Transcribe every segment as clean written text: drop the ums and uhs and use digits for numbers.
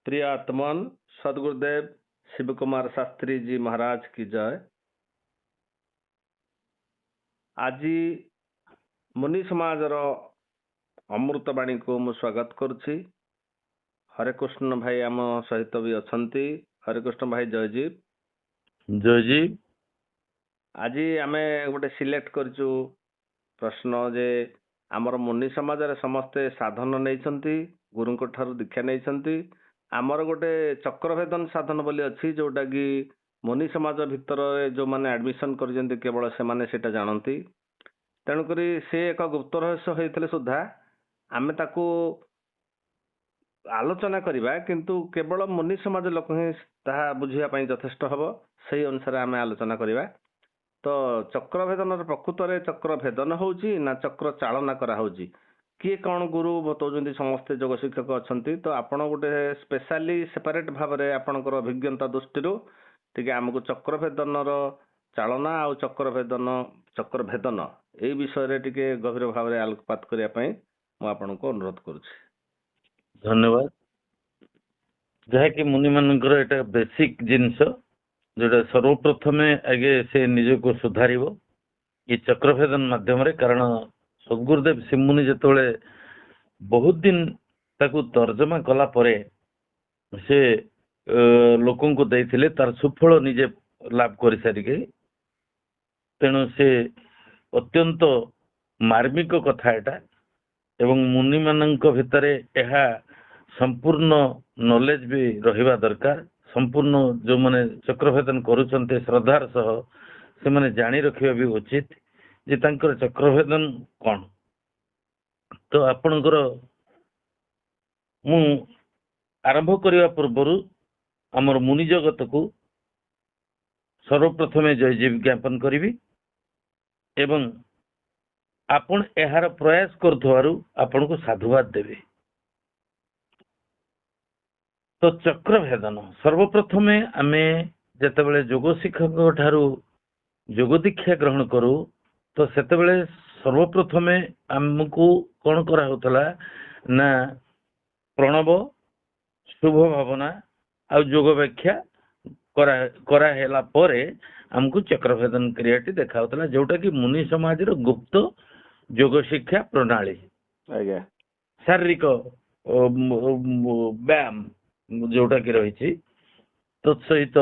प्रिय आत्मन सदगुरुदेव शिव कुमार शास्त्री जी महाराज की जय। आज मुनि समाज अमृतवाणी को मु स्वागत करुछि। हरे कृष्ण भाई आम सहित भी अछंती। हरे कृष्ण भाई जयजी जयजी। आज आम गोटे सिलेक्ट करछु प्रश्न जे आमर मुनि समाज रे समस्ते साधन नहीं गुरु ठार दीक्षा नहीं। आमर गोटे चक्रभेदन साधन बोली अच्छी जोटा कि मुनि समाज भितर जो मैंने एडमिशन कर केवल से जानती। तेणुक से एक गुप्त रहस्य होते सुधा आम ताकू आलोचना करवा किंतु केवल मुनि समाज लोक ही बुझापी यथेष्ट हम से अनुसार आम आलोचना करवा। तो चक्रभेदन प्रकृत में चक्रभेदन होउची ना चक्र चालना करा होउची किए कौन गुरु बताऊँ समस्ते योग शिक्षक अच्छा। तो आपड़ गोटे स्पेशली सेपरेट भाव में आपंकर अभिज्ञता दृष्टि आमको चक्रभेदन चालना आ चक्रभेदन ये विषय टे गभीर भाव में आलोकपात करने मुझे अनुरोध करुच्ची। धन्यवाद। जहाँकि मुनि मानकर एटा बेसिक जिनस जोटा सर्वप्रथम आगे से निज को सुधार ये चक्रभेदन माध्यम कारण सद्गुरुदेव सिमुनि जिते बहुत दिन ताकू तर्जमा कला परे से लोकों को देथिले तार सुफल निजे लाभ कर सारिके। तेणु से अत्यंत मार्मिक कथा एटा एवं मुनि मानक भितर यह संपूर्ण नॉलेज भी रहिबा दरकार। संपूर्ण जो माने चक्रभेदन करुछन्ते श्रद्धार सह से माने जानी रखिबा भी उचित जे तांकर चक्रभेदन कौन। तो आपणकर मु आरंभ करने पूर्वर आमर मुनि जगत को सर्वप्रथम जयजी ज्ञापन करी एवं आपण यार प्रयास करुथवारु आपण को साधुवाद देवे। तो चक्रभेदन सर्वप्रथम आमे जेतेबेले योग शिक्षक ठारू योग दीक्षा ग्रहण करू तो सेतेबेले सर्वप्रथम आमको कौन करा होतला ना प्रणव शुभ भावना आ योग व्याख्या करा हेला परे हमको चक्रभेदन क्रियाटी देखा होतला जोटा कि मुनि समाज रो गुप्त योग शिक्षा प्रणाली शारीरिक व्यायाम जोटा कि रही तत्सहित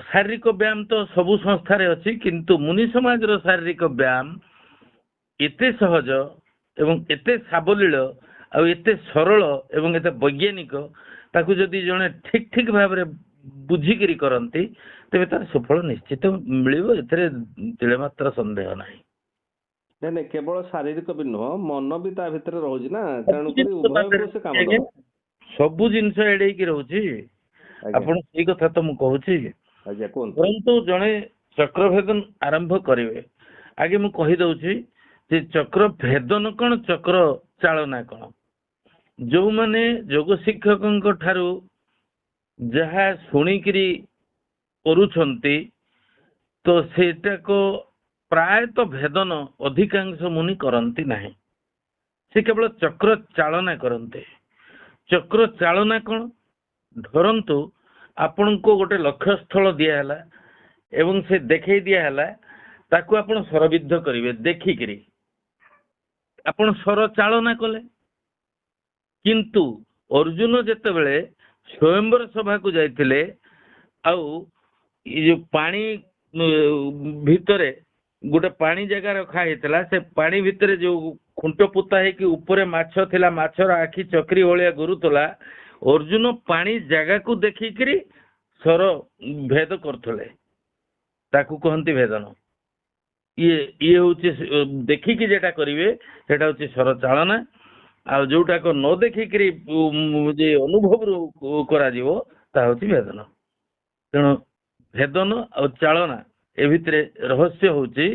शारीरिक व्यायाम तो सबु संस्था रे अछि किंतु मुनि समाज रो शारीरिक व्यायाम एते सहज एवं एते साबलील आ एते सरल एवं एते वैज्ञानिक ताकू जदि जने ठीक ठीक भाव रे बुझिकरी करंती तेबे तार सफल निश्चित मिलिबो। एथरे तिले मात्र संदेह नाही। नहीं केवल शारीरिक भी नुह मन भी ता भितर रहउजी ना। तेणु करी उभय को से काम दो सबु जिंस एडे की रहउची। आपण सही कथा तो मु कहूची। परंतु जने चक्रभेदन आरंभ करिवे आगे मु कहि दउची जे चक्रभेदन कौन चक्र चालना कौन। जो माने योग शिक्षक ठारू जहा शुणिकी करुछंती तो सेटा को प्राय तो भेदन अधिकांश मुनि करंती नहीं। से केवल चक्र चालना करते। चक्र चालना कौन धरतु आपण को गोटे लक्ष्य स्थल दियाला एवं से देखई दियाला ताकू आपण स्वरबिद्ध करिवे देखिकरी आपण स्वर चालना कले। किंतु अर्जुन जेतेबेले स्वयंवर सभा को जाइतिले आउ ये पानी भितरे गोटे पानी जगह रखा होता से पानी भितर जो खुंट पोता है कि ऊपर माछ थिला माछर आखि चक्री भलिया गुरुतला अर्जुन पानी जगह को देखिकरी स्वर भेद करथले ताकू कहंती भेदन। ये होची देखिकी जेटा करिवे सेटा होची स्वर चालना आ जोटा को न देखिकरी जे अनुभव रो करा जीवो ता होची भेदन। तेणु भेदन और चालना ए भितरे रहस्य होची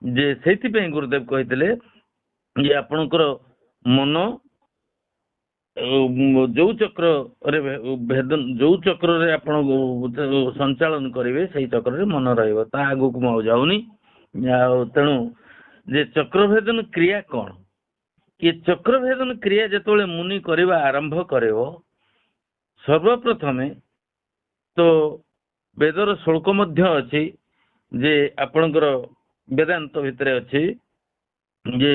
जे सेति गुरुदेव कहितले ये आपणकर मन जो चक्र रे भेदन जो चक्र रे आपण संचालन करिवे सही चक्र रे मन रहइबो ता आगु को मौ जाउनी। तेणु जे चक्रभेदन क्रिया कौन ये चक्रभेदन क्रिया जेतोले मुनि करबा आरंभ करेबो ସର୍ବପ୍ରଥମେ ତ ବେଦର ଶ୍ଳୋକ ମଧ୍ୟ ଅଛି ଯେ ଆପଣଙ୍କର ବେଦାନ୍ତ ଭିତରେ ଅଛି ଯେ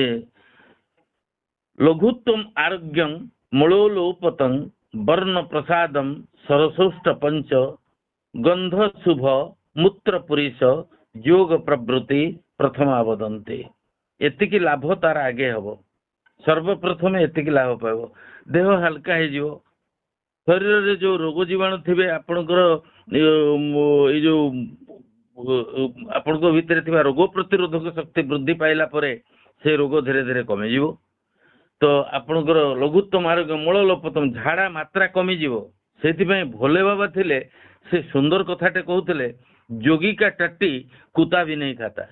ଲଘୁତ୍ୱମ ଆରୋଗ୍ୟଂ ମୂଳୋଲୋପତଂ ବର୍ଣ୍ଣ ପ୍ରସାଦಂ ସରସୌଷ୍ଟ ପଞ୍ଚ ଗନ୍ଧ ଶୁଭ ମୂତ୍ର ପୁରୀଷ ଯୋଗ ପ୍ରବୃତ୍ତି ପ୍ରଥମା ବଦନ୍ତି। ଏତିକି ଲାଭ ତାର ଆଗେ ହବ। ସର୍ବପ୍ରଥମେ ଏତିକି ଲାଭ ପାଇବ, ଦେହ ହାଲକା ହେଇଯିବ, ଶରୀରରେ ଯୋଉ ରୋଗ ଜୀବାଣୁ ଥିବେ ଆପଣଙ୍କର ଏଇ ଯୋଉ ଆପଣଙ୍କ ଭିତରେ ଥିବା ରୋଗ ପ୍ରତିରୋଧକ ଶକ୍ତି ବୃଦ୍ଧି ପାଇଲା ପରେ ସେ ରୋଗ ଧୀରେ ଧୀରେ କମିଯିବ। ତ ଆପଣଙ୍କର ଲଘୁତ୍ତମ ଆରୋଗ୍ୟ ମୂଳଲୋପତମ ଝାଡ଼ା ମାତ୍ରା କମିଯିବ। ସେଥିପାଇଁ ଭୋଲେ ବାବା ଥିଲେ ସେ ସୁନ୍ଦର କଥାଟେ କହୁଥିଲେ, ଯୋଗୀ କା ଟଟ୍ଟି କୁତା ବି ନେଇ ଖାତା।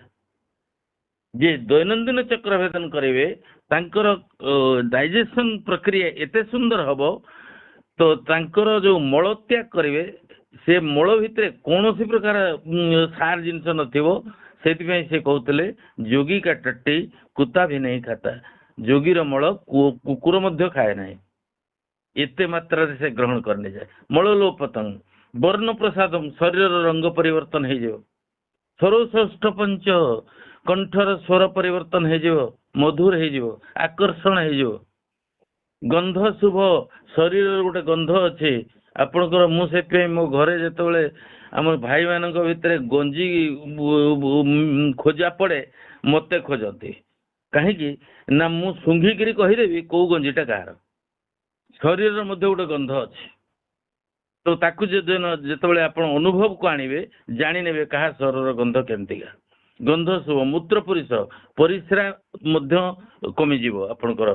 ଯେ ଦୈନନ୍ଦିନ ଚକ୍ରଭେଦନ କରିବେ ତାଙ୍କର ଡାଇଜେସନ ପ୍ରକ୍ରିୟା ଏତେ ସୁନ୍ଦର ହବ, ତ ତାଙ୍କର ଯୋଉ ମଳତ୍ୟାଗ କରିବେ ସେ ମଳ ଭିତରେ କୌଣସି ପ୍ରକାର ସାର ଜିନିଷ ନଥିବ। ସେଥିପାଇଁ ସେ କହୁଥିଲେ ଯୋଗୀ କା ଟଟ୍ଟି କୁତା ବି ନେଇ ଖାତା। ଯୋଗୀର ମଳ କୁକୁର ମଧ୍ୟ ଖାଏ ନାହିଁ, ଏତେ ମାତ୍ରାରେ ସେ ଗ୍ରହଣ କରି ନେଇଯାଏ। ମଳଲୋପତଂ ବର୍ଣ୍ଣ ପ୍ରସାଦମ ଶରୀରର ରଙ୍ଗ ପରିବର୍ତ୍ତନ ହେଇଯିବ। ସରଷଷ୍ଠ ପଞ୍ଚ କଣ୍ଠର ସ୍ୱର ପରିବର୍ତ୍ତନ ହେଇଯିବ, ମଧୁର ହେଇଯିବ, ଆକର୍ଷଣ ହେଇଯିବ। ଗନ୍ଧ ଶୁଭ ଶରୀରର ଗୋଟେ ଗନ୍ଧ ଅଛି ଆପଣଙ୍କର। ମୁଁ ସେଥିପାଇଁ ମୋ ଘରେ ଯେତେବେଳେ ଆମ ଭାଇମାନଙ୍କ ଭିତରେ ଗଞ୍ଜି ଖୋଜା ପଡ଼େ ମତେ ଖୋଜନ୍ତି। କାହିଁକି ନା ମୁଁ ଶୁଙ୍ଘିକିରି କହିଦେବି କୋଉ ଗଞ୍ଜିଟା କାହାର। ଶରୀରର ମଧ୍ୟ ଗୋଟେ ଗନ୍ଧ ଅଛି, ତ ତାକୁ ଯେତେବେଳେ ଆପଣ ଅନୁଭବକୁ ଆଣିବେ ଜାଣିନେବେ କାହା ଶରୀରର ଗନ୍ଧ କେମିତିକା। ଗନ୍ଧ ଶୁଭ ମୂତ୍ର ପୁରୀଷ ପରିସ୍ରା ମଧ୍ୟ କମିଯିବ ଆପଣଙ୍କର।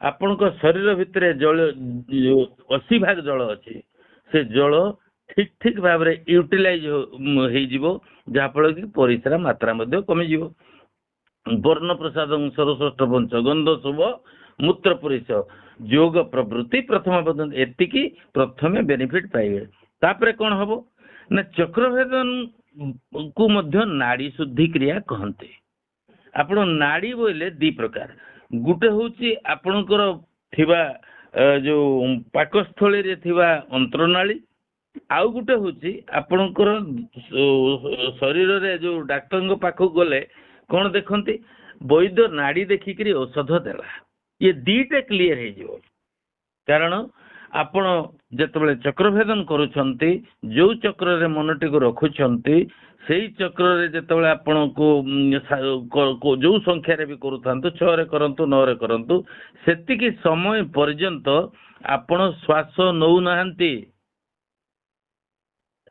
ଆପଣଙ୍କ ଶରୀର ଭିତରେ ଜଳ 80% ଜଳ ଅଛି, ସେ ଜଳ ଠିକ ଠିକ ଭାବରେ ୟୁଟିଲାଇଜ ହେଇଯିବ, ଯାହାଫଳରେ କି ପରିସ୍ରା ମାତ୍ରା ମଧ୍ୟ କମିଯିବ। ବର୍ଣ୍ଣ ପ୍ରସାଦ ସରଷଷ୍ଠ ପଞ୍ଚ ଗନ୍ଧ ଶୁଭ ମୂତ୍ର ପୁରୀଷ ଯୋଗ ପ୍ରବୃତ୍ତି ପ୍ରଥମ ପର୍ଯ୍ୟନ୍ତ ଏତିକି ପ୍ରଥମେ ବେନିଫିଟ ପାଇବେ। ତାପରେ କଣ ହବ ନା ଚକ୍ରଭେଦନ କୁ ମଧ୍ୟ ନାଡି ଶୁଦ୍ଧି କ୍ରିୟା କହନ୍ତି। ଆପଣ ନାଡି ବୋଇଲେ ଦି ପ୍ରକାର, ଗୋଟେ ହଉଛି ଆପଣଙ୍କର ଥିବା ଯୋଉ ପାକସ୍ଥଳୀରେ ଥିବା ଅନ୍ତ୍ରନାଳୀ, ଆଉ ଗୋଟେ ହଉଛି ଆପଣଙ୍କର ଶରୀରରେ ଯୋଉ ଡାକ୍ତରଙ୍କ ପାଖକୁ ଗଲେ କଣ ଦେଖନ୍ତି, ବୈଦ୍ୟ ନାଡି ଦେଖିକିରି ଔଷଧ ଦେଲା। ଇଏ ଦିଟା କ୍ଲିୟର ହେଇଯିବ। କାରଣ ଆପଣ ଯେତେବେଳେ ଚକ୍ରଭେଦନ କରୁଛନ୍ତି ଯୋଉ ଚକ୍ରରେ ମନଟିକୁ ରଖୁଛନ୍ତି ସେଇ ଚକ୍ରରେ ଯେତେବେଳେ ଆପଣଙ୍କୁ ଯୋଉ ସଂଖ୍ୟାରେ ବି କରୁଥାନ୍ତୁ, 6ରେ କରନ୍ତୁ 9ରେ କରନ୍ତୁ, ସେତିକି ସମୟ ପର୍ଯ୍ୟନ୍ତ ଆପଣ ଶ୍ୱାସ ନଉନାହାନ୍ତି।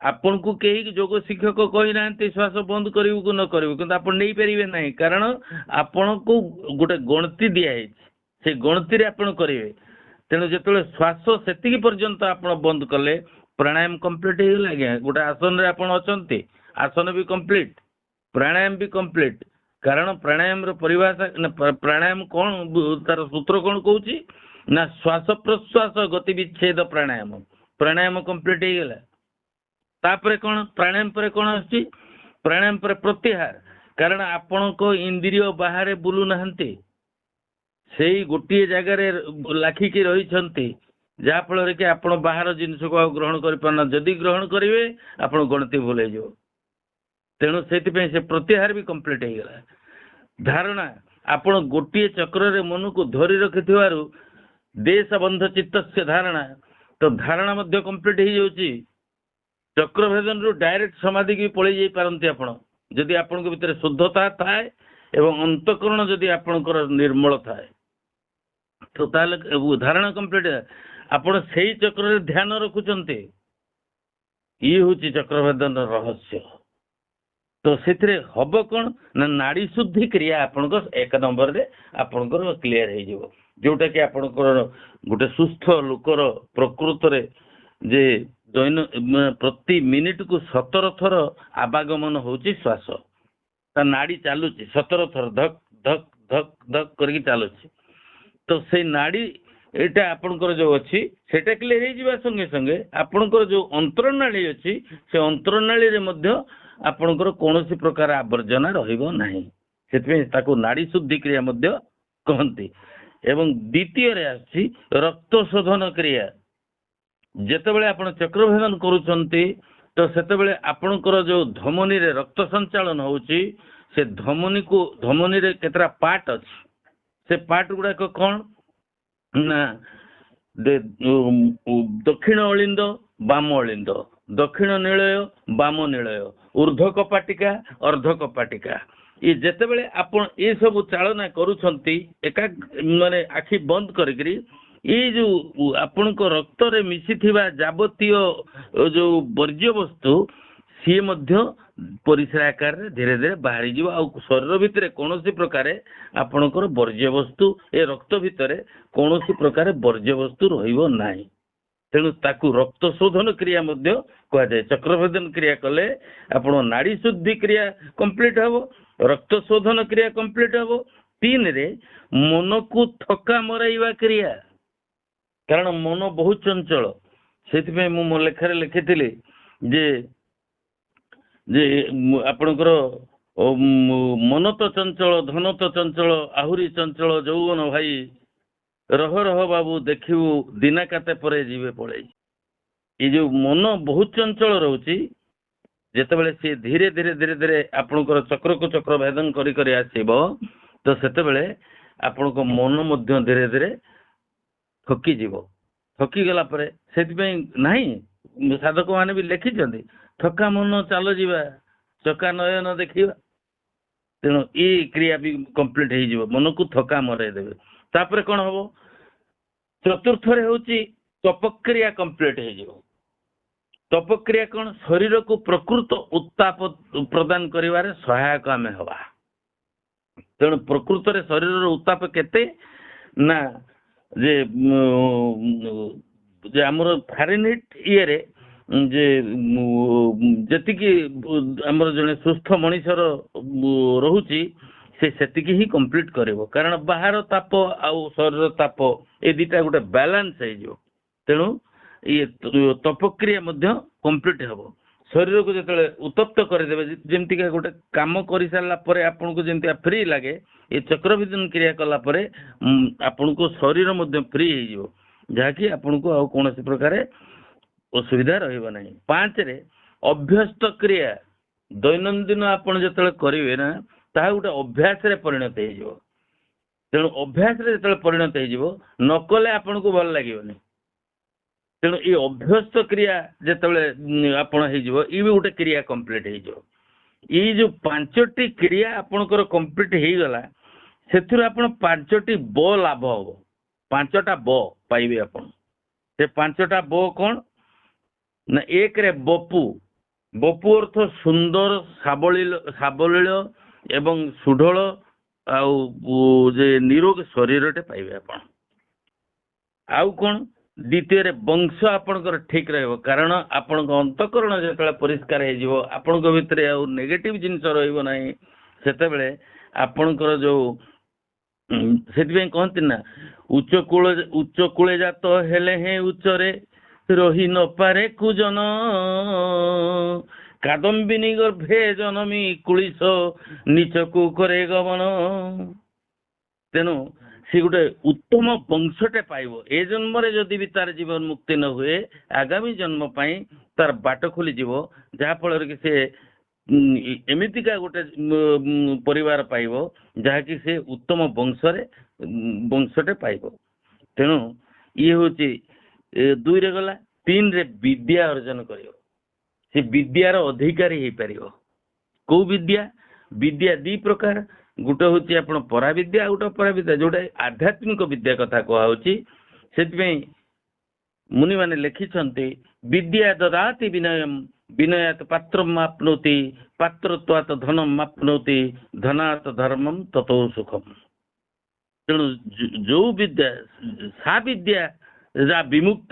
ଆପଣଙ୍କୁ କେହି ଯୋଗ ଶିକ୍ଷକ କହିନାହାନ୍ତି ଶ୍ୱାସ ବନ୍ଦ କରିବୁ କି ନ କରିବୁ, କିନ୍ତୁ ଆପଣ ନେଇପାରିବେ ନାହିଁ। କାରଣ ଆପଣଙ୍କୁ ଗୋଟେ ଗଣତି ଦିଆହେଇଛି, ସେ ଗଣତିରେ ଆପଣ କରିବେ। ତେଣୁ ଯେତେବେଳେ ଶ୍ୱାସ ସେତିକି ପର୍ଯ୍ୟନ୍ତ ଆପଣ ବନ୍ଦ କଲେ ପ୍ରାଣାୟାମ କମ୍ପ୍ଲିଟ ହେଇଗଲା। ଆଜ୍ଞା ଗୋଟେ ଆସନରେ ଆପଣ ଅଛନ୍ତି, ଆସନ ବି କମ୍ପ୍ଲିଟ, ପ୍ରାଣାୟାମ ବି କମ୍ପ୍ଲିଟ। କାରଣ ପ୍ରାଣାୟାମର ପରିଭାଷା, ପ୍ରାଣାୟାମ କଣ ତାର ସୂତ୍ର କଣ କହୁଛି ନା ଶ୍ୱାସ ପ୍ରଶ୍ୱାସ ଗତି ବିଚ୍ଛେଦ ପ୍ରାଣାୟାମ। ପ୍ରାଣାୟାମ କମ୍ପ୍ଲିଟ ହେଇଗଲା। ତାପରେ କଣ ପ୍ରାଣାୟାମ ପରେ କଣ ଆସୁଛି, ପ୍ରାଣାୟାମ ପରେ ପ୍ରତ୍ୟାହାର। କାରଣ ଆପଣଙ୍କ ଇନ୍ଦ୍ରିୟ ବାହାରେ ବୁଲୁନାହାନ୍ତି, ସେଇ ଗୋଟିଏ ଜାଗାରେ ଲାଖିକି ରହିଛନ୍ତି, ଯାହାଫଳରେ କି ଆପଣ ବାହାର ଜିନିଷକୁ ଆଉ ଗ୍ରହଣ କରିପାରୁନାହାନ୍ତି। ଯଦି ଗ୍ରହଣ କରିବେ ଆପଣ ଗଣତି ଭୁଲ ହେଇଯିବ। ତେଣୁ ସେଥିପାଇଁ ସେ ପ୍ରତ୍ୟାହାର ବି କମ୍ପ୍ଲିଟ ହେଇଗଲା। ଧାରଣା, ଆପଣ ଗୋଟିଏ ଚକ୍ରରେ ମନକୁ ଧରି ରଖିଥିବାରୁ ଦେଶ ବନ୍ଧ ଚିତ୍ତସ୍ୟ ଧାରଣା, ତ ଧାରଣା ମଧ୍ୟ କମ୍ପ୍ଲିଟ ହେଇଯାଉଛି। ଚକ୍ରଭେଦନରୁ ଡାଇରେକ୍ଟ ସମାଧି କି ପଳେଇ ଯାଇ ପାରନ୍ତି ଆପଣ, ଯଦି ଆପଣଙ୍କ ଭିତରେ ଶୁଦ୍ଧତା ଥାଏ ଏବଂ ଅନ୍ତଃକରଣ ଯଦି ଆପଣଙ୍କର ନିର୍ମଳ ଥାଏ, ତ ତାହେଲେ ଧାରଣା କମ୍ପ୍ଲିଟ। ଆପଣ ସେଇ ଚକ୍ରରେ ଧ୍ୟାନ ରଖୁଛନ୍ତି। ଇଏ ହଉଛି ଚକ୍ରଭେଦନର ରହସ୍ୟ। ତ ସେଥିରେ ହବ କଣ ନା ନାଡି ଶୁଦ୍ଧି କ୍ରିୟା ଆପଣଙ୍କ 1 ନମ୍ବରରେ ଆପଣଙ୍କର କ୍ଲିୟର ହେଇଯିବ, ଯୋଉଟା କି ଆପଣଙ୍କର ଗୋଟେ ସୁସ୍ଥ ଲୋକର ପ୍ରକୃତରେ ଯେ ପ୍ରତି ମିନିଟକୁ 17 ଥର ଆବାଗମନ ହଉଛି ଶ୍ୱାସ। ତା ନାଡି ଚାଲୁଛି 17 ଥର, ଧକ୍ ଧକ୍ ଧକ୍ ଧକ୍ କରିକି ଚାଲୁଛି। ତ ସେଇ ନାଡି ଏଇଟା ଆପଣଙ୍କର ଯୋଉ ଅଛି ସେଟା କ୍ଲିୟର ହେଇଯିବା ସଙ୍ଗେ ସଙ୍ଗେ ଆପଣଙ୍କର ଯୋଉ ଅନ୍ତରନାଳୀ ଅଛି ସେ ଅନ୍ତରନାଳୀରେ ମଧ୍ୟ ଆପଣଙ୍କର କୌଣସି ପ୍ରକାର ଆବର୍ଜନା ରହିବ ନାହିଁ। ସେଥିପାଇଁ ତାକୁ ନାଡି ଶୁଦ୍ଧି କ୍ରିୟା ମଧ୍ୟ କହନ୍ତି। ଏବଂ ଦ୍ୱିତୀୟରେ ଆସିଛି ରକ୍ତ ଶୋଧନ କ୍ରିୟା। ଯେତେବେଳେ ଆପଣ ଚକ୍ରଭେଦନ କରୁଛନ୍ତି ତ ସେତେବେଳେ ଆପଣଙ୍କର ଯୋଉ ଧମନୀରେ ରକ୍ତ ସଞ୍ଚାଳନ ହଉଛି ସେ ଧମନୀରେ କେତେଟା ପାର୍ଟ ଅଛି। ସେ ପାର୍ଟ ଗୁଡାକ କଣ ନା ଦକ୍ଷିଣ ଅଳିନ୍ଦ ବାମ ଅଳିନ୍ଦ, ଦକ୍ଷିଣ ନିଳୟ ବାମ ନିଳୟ, ଊର୍ଧ୍ୱ କପାଟିକା ଅର୍ଦ୍ଧ କପାଟିକା। ଯେତେବେଳେ ଆପଣ ଏ ସବୁ ଚାଳନା କରୁଛନ୍ତି ମାନେ ଆଖି ବନ୍ଦ କରିକିରି ଏଇ ଯୋଉ ଆପଣଙ୍କ ରକ୍ତରେ ମିଶିଥିବା ଯାବତୀୟ ଯୋଉ ବର୍ଜ୍ୟବସ୍ତୁ ସିଏ ମଧ୍ୟ ପରିସ୍ରା ଆକାରରେ ଧୀରେ ଧୀରେ ବାହାରିଯିବ। ଆଉ ଶରୀର ଭିତରେ କୌଣସି ପ୍ରକାରେ ଆପଣଙ୍କର ବର୍ଜ୍ୟବସ୍ତୁ ଏ ରକ୍ତ ଭିତରେ କୌଣସି ପ୍ରକାର ବର୍ଜ୍ୟବସ୍ତୁ ରହିବ ନାହିଁ। ତେଣୁ ତାକୁ ରକ୍ତ ଶୋଧନ କ୍ରିୟା ମଧ୍ୟ କୁହାଯାଏ। ଚକ୍ରଭେଦନ କ୍ରିୟା କଲେ ଆପଣ ନାଡି ଶୁଦ୍ଧି କ୍ରିୟା କମ୍ପ୍ଲିଟ ହବ, ରକ୍ତ ଶୋଧନ କ୍ରିୟା କମ୍ପ୍ଲିଟ ହବ। 3ରେ ମନକୁ ଥକା ମରାଇବା କ୍ରିୟା, କାରଣ ମନ ବହୁତ ଚଞ୍ଚଳ। ସେଥିପାଇଁ ମୁଁ ମୋ ଲେଖାରେ ଲେଖିଥିଲି ଯେ ଆପଣଙ୍କର ମନ ତ ଚଞ୍ଚଳ, ଧନ ତ ଚଞ୍ଚଳ, ଆହୁରି ଚଞ୍ଚଳ ଯୌବନ ଭାଇ, ରହ ରହ ବାବୁ ଦେଖିବୁ ଦିନାକାତେ ପରେ ଯିବେ ପଳେଇ। ଏ ଯୋଉ ମନ ବହୁତ ଚଞ୍ଚଳ ରହୁଛି, ଯେତେବେଳେ ସିଏ ଧୀରେ ଧୀରେ ଧୀରେ ଧୀରେ ଆପଣଙ୍କର ଚକ୍ରକୁ ଚକ୍ର ଭେଦନ କରି କରି ଆସିବ ତ ସେତେବେଳେ ଆପଣଙ୍କ ମନ ମଧ୍ୟ ଧୀରେ ଧୀରେ ଥକିଯିବ। ଥକିଗଲା ପରେ ସେଥିପାଇଁ ନାହିଁ ସାଧକ ମାନେ ବି ଲେଖିଛନ୍ତି ଥକା ମନ ଚାଲ ଯିବା ଚକା ନୟନ ଦେଖିବା। ତେଣୁ ଏଇ କ୍ରିୟା ବି କମ୍ପ୍ଲିଟ ହେଇଯିବ, ମନକୁ ଥକା ମରାଇ ଦେବେ। ତାପରେ କଣ ହବ, 4ଥରେ ହଉଛି ତପକ୍ରିୟା କମ୍ପ୍ଲିଟ ହେଇଯିବ। ତପକ୍ରିୟା କଣ, ଶରୀରକୁ ପ୍ରକୃତ ଉତ୍ତାପ ପ୍ରଦାନ କରିବାରେ ସହାୟକ ଆମେ ହବା। ତେଣୁ ପ୍ରକୃତରେ ଶରୀରର ଉତ୍ତାପ କେତେ ନା ଯେ ଆମର ଫାରେନହିଟ୍ ଇଏରେ ଯେତିକି ଆମର ଜଣେ ସୁସ୍ଥ ମଣିଷର ରହୁଛି ସେ ସେତିକି ହିଁ କମ୍ପ୍ଲିଟ କରିବ। କାରଣ ବାହାର ତାପ ଆଉ ଶରୀର ତାପ ଏ ଦିଟା ଗୋଟେ ବାଲାନ୍ସ ହେଇଯିବ। ତେଣୁ ଇଏ ତପକ୍ରିୟା ମଧ୍ୟ କମ୍ପ୍ଲିଟ ହବ। ଶରୀରକୁ ଯେତେବେଳେ ଉତ୍ତପ୍ତ କରିଦେବେ, ଯେମିତିକା ଗୋଟେ କାମ କରିସାରିଲା ପରେ ଆପଣଙ୍କୁ ଯେମିତି ଫ୍ରି ଲାଗେ, ଏ ଚକ୍ରଭେଦନ କ୍ରିୟା କଲା ପରେ ଆପଣଙ୍କୁ ଶରୀର ମଧ୍ୟ ଫ୍ରି ହେଇଯିବ, ଯାହାକି ଆପଣଙ୍କୁ ଆଉ କୌଣସି ପ୍ରକାର ଅସୁବିଧା ରହିବ ନାହିଁ। 5ରେ ଅଭ୍ୟସ୍ତ କ୍ରିୟା, ଦୈନନ୍ଦିନ ଆପଣ ଯେତେବେଳେ କରିବେ ନା ତାହା ଗୋଟେ ଅଭ୍ୟାସରେ ପରିଣତ ହେଇଯିବ। ତେଣୁ ଅଭ୍ୟାସରେ ଯେତେବେଳେ ପରିଣତ ହେଇଯିବ, ନ କଲେ ଆପଣଙ୍କୁ ଭଲ ଲାଗିବନି। ତେଣୁ ଏଇ ଅଭ୍ୟସ୍ତ କ୍ରିୟା ଯେତେବେଳେ ଆପଣ ହେଇଯିବ, ଇଏ ବି ଗୋଟେ କ୍ରିୟା କମ୍ପ୍ଲିଟ ହେଇଯିବ। ଏଇ ଯୋଉ 5ଟି କ୍ରିୟା ଆପଣଙ୍କର କମ୍ପ୍ଲିଟ ହେଇଗଲା, ସେଥିରୁ ଆପଣ 5ଟି ବ ଲାଭ ହବ, 5ଟା ବ ପାଇବେ ଆପଣ। ସେ 5ଟା ବ କଣ ନା, 1ରେ ବପୁ, ବପୁ ଅର୍ଥ ସୁନ୍ଦର, ସାବଳୀଳ ଏବଂ ସୁଢଳ ଆଉ ଯେ ନିରୋଗ ଶରୀରଟେ ପାଇବେ ଆପଣ। ଆଉ କଣ, 2ରେ ବଂଶ ଆପଣଙ୍କର ଠିକ ରହିବ, କାରଣ ଆପଣଙ୍କ ଅନ୍ତଃକରଣ ଯେତେବେଳେ ପରିଷ୍କାର ହେଇଯିବ, ଆପଣଙ୍କ ଭିତରେ ଆଉ ନେଗେଟିଭ ଜିନିଷ ରହିବ ନାହିଁ। ସେତେବେଳେ ଆପଣଙ୍କର ଯୋଉ ସେଥିପାଇଁ କହନ୍ତି ନା ଉଚ୍ଚ କୂଳେ ଜାତ ହେଲେ ହିଁ ଉଚ୍ଚରେ ରହି ନପାରେ କୁଜନ, କାଦମ୍ବିନୀ ଗର୍ଭେ ଜନମୀ କୁଳିଶ ନିଚକୁ କରେ ଗମନ। ତେଣୁ ସେ ଗୋଟେ ଉତ୍ତମ ବଂଶଟେ ପାଇବ। ଏ ଜନ୍ମରେ ଯଦି ବି ତାର ଜୀବନ ମୁକ୍ତି ନ ହୁଏ, ଆଗାମୀ ଜନ୍ମ ପାଇଁ ତାର ବାଟ ଖୋଲିଯିବ, ଯାହା ଫଳରେ କି ସେ ଏମିତିକା ଗୋଟେ ପରିବାର ପାଇବ ଯାହାକି ସେ ଉତ୍ତମ ବଂଶଟେ ପାଇବ। ତେଣୁ ଇଏ ହଉଛି 2ରେ ଗଲା। 3ରେ ବିଦ୍ୟା ଅର୍ଜନ କରିବ, ସେ ବିଦ୍ୟାର ଅଧିକାରୀ ହେଇପାରିବ। କୋଉ ବିଦ୍ୟା? ବିଦ୍ୟା 2 ପ୍ରକାର, ଗୋଟେ ହଉଛି ଆପଣ ପରାବିଦ୍ୟା, ଆଉ ଗୋଟେ ପରାବିଦ୍ୟା, ଯୋଉଟା ଆଧ୍ୟାତ୍ମିକ ବିଦ୍ୟା କଥା କୁହାହଉଛି। ସେଥିପାଇଁ ମୁନିମାନେ ଲେଖିଛନ୍ତି ବିଦ୍ୟା ଦଦାତି ବିନୟମ୍, ବିନୟାତ ପାତ୍ରମ୍ ଆପ୍ନୋତି, ପାତ୍ରତ୍ୱାତ ଧନମ୍ ଆପ୍ନୋତି, ଧନାତ ଧର୍ମମ୍ ତତୋ ସୁଖମ୍। ତେଣୁ ଯୋଉ ବିଦ୍ୟା ସା ବିଦ୍ୟା ଯା ବିମୁକ୍ତ,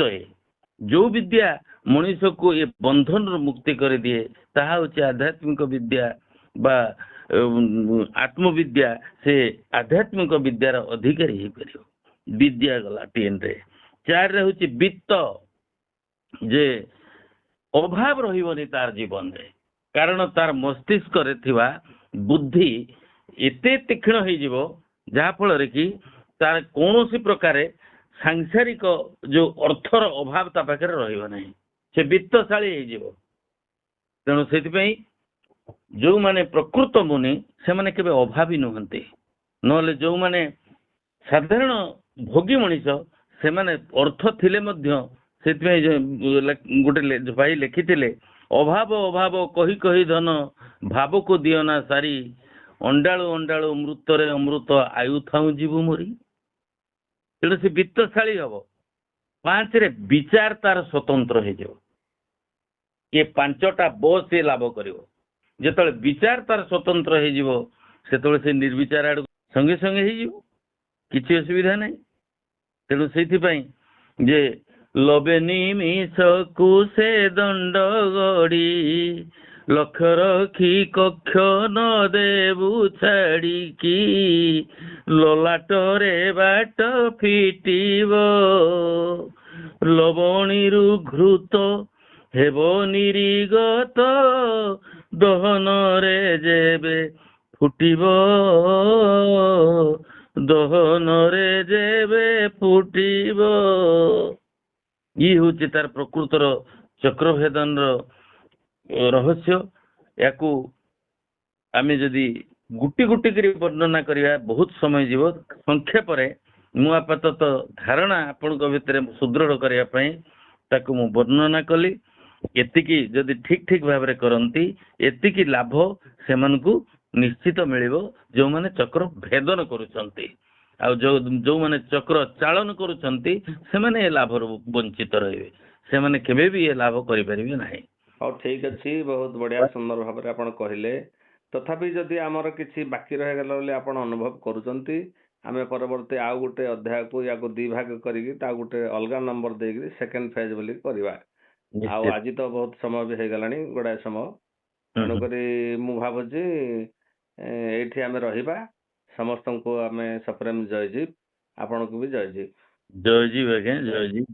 ଯୋଉ ବିଦ୍ୟା ମଣିଷକୁ ଏ ବନ୍ଧନରୁ ମୁକ୍ତି କରିଦିଏ ତାହା ହଉଛି ଆଧ୍ୟାତ୍ମିକ ବିଦ୍ୟା ବା ଆତ୍ମବିଦ୍ୟା। ସେ ଆଧ୍ୟାତ୍ମିକ ବିଦ୍ୟାର ଅଧିକାରୀ ହେଇପାରିବ। ବିଦ୍ୟା ଗଲା 3ରେ। 4ରେ ହଉଛି ବିତ୍ତ, ଯେ ଅଭାବ ରହିବନି ତାର ଜୀବନରେ, କାରଣ ତାର ମସ୍ତିଷ୍କରେ ଥିବା ବୁଦ୍ଧି ଏତେ ତୀକ୍ଷ୍ଣ ହେଇଯିବ ଯାହା ଫଳରେ କି ତାର କୌଣସି ପ୍ରକାରେ ସାଂସାରିକ ଯୋଉ ଅର୍ଥର ଅଭାବ ତା ପାଖରେ ରହିବ ନାହିଁ, ସେ ବିତ୍ତଶାଳୀ ହେଇଯିବ। ତେଣୁ ସେଥିପାଇଁ ଯୋଉମାନେ ପ୍ରକୃତ ମୁନି ସେମାନେ କେବେ ଅଭାବୀ ନୁହନ୍ତି, ନହେଲେ ଯୋଉମାନେ ସାଧାରଣ ଭୋଗୀ ମଣିଷ ସେମାନେ ଅର୍ଥ ଥିଲେ ମଧ୍ୟ, ସେଥିପାଇଁ ଗୋଟେ ଭାଇ ଲେଖିଥିଲେ, ଅଭାବ ଅଭାବ କହି କହି ଧନ ଭାବକୁ ଦିଅ ନା ସାରି, ଅଣ୍ଡାଳୁ ଅଣ୍ଡାଳୁ ମୃତରେ ଅମୃତ ଆୟୁ ଥାଉ ଯିବୁ ମରି। ତେଣୁ ସେ ବିତ୍ତଶାଳୀ ହବ। 5ରେ ବିଚାର ତାର ସ୍ୱତନ୍ତ୍ର ହେଇଯିବ, କିଏ 5ଟା ସେ ଲାଭ କରିବ। ଯେତେବେଳେ ବିଚାର ତାର ସ୍ୱତନ୍ତ୍ର ହେଇଯିବ ସେତେବେଳେ ସେ ନିର୍ବିଚାର ଆଡକୁ ସଙ୍ଗେ ସଙ୍ଗେ ହେଇଯିବ, କିଛି ଅସୁବିଧା ନାହିଁ। ତେଣୁ ସେଇଥିପାଇଁ ଯେ ଲବେ ନିମିଷକୁ ସେ ଦଣ୍ଡ ଗଡ଼ି, ଲକ୍ଷ ରଖି କକ୍ଷ ନ ଦେବୁ ଛାଡ଼ିକି, ଲଲାଟରେ ବାଟ ଫିଟିବ, ଲବଣୀରୁ ଘୃତ ହେବ ନିରିଗତ, ଦହନରେ ଯେବେ ଫୁଟିବ, ଦହନରେ ଯେବେ ଫୁଟିବ। ଇଏ ହଉଛି ତାର ପ୍ରକୃତର ଚକ୍ରଭେଦନର ରହସ୍ୟ। ୟାକୁ ଆମେ ଯଦି ଗୋଟି ଗୋଟି କରି ବର୍ଣ୍ଣନା କରିବା ବହୁତ ସମୟ ଯିବ। ସଂକ୍ଷେପରେ ମୁଁ ଆପାତତଃ ଧାରଣା ଆପଣଙ୍କ ଭିତରେ ସୁଦୃଢ଼ କରିବା ପାଇଁ ତାକୁ ମୁଁ ବର୍ଣ୍ଣନା କଲି। ଏତିକି ଯଦି ଠିକ ଠିକ ଭାବରେ କରନ୍ତି ଏତିକି ଲାଭ ସେମାନଙ୍କୁ ନିଶ୍ଚିତ ମିଳିବ, ଯୋଉମାନେ ଚକ୍ର ଭେଦନ କରୁଛନ୍ତି। ଆଉ ଯୋଉମାନେ ଚକ୍ର ଚାଳନ କରୁଛନ୍ତି ସେମାନେ ଏ ଲାଭରୁ ବଞ୍ଚିତ ରହିବେ, ସେମାନେ କେବେ ବି ଏ ଲାଭ କରିପାରିବେ ନାହିଁ। ହଉ, ଠିକ ଅଛି, ବହୁତ ବଢିଆ ସୁନ୍ଦର ଭାବରେ ଆପଣ କହିଲେ। ତଥାପି ଯଦି ଆମର କିଛି ବାକି ରହିଗଲା ବୋଲି ଆପଣ ଅନୁଭବ କରୁଛନ୍ତି, ଆମେ ପରବର୍ତ୍ତୀ ଆଉ ଗୋଟେ ଅଧ୍ୟାୟକୁ ୟାକୁ 2 ଭାଗ କରିକି ତା ଗୋଟେ ଅଲଗା ନମ୍ବର ଦେଇକି ସେକେଣ୍ଡ ଫେଜ ବୋଲି କରିବା। ଆଉ ଆଜି ତ ବହୁତ ସମୟ ବି ହେଇଗଲାଣି, ଗୁଡାଏ ସମୟ। ତେଣୁକରି ମୁଁ ଭାବୁଛି ଏଇଠି ଆମେ ରହିବା। ସମସ୍ତଙ୍କୁ ଆମେ ସପ୍ରେମ ଜୟଜୀବ, ଆପଣଙ୍କୁ ବି ଜୟଜୀବ। ଜୟଜୀବ ଆଜ୍ଞା, ଜୟଜୀବ।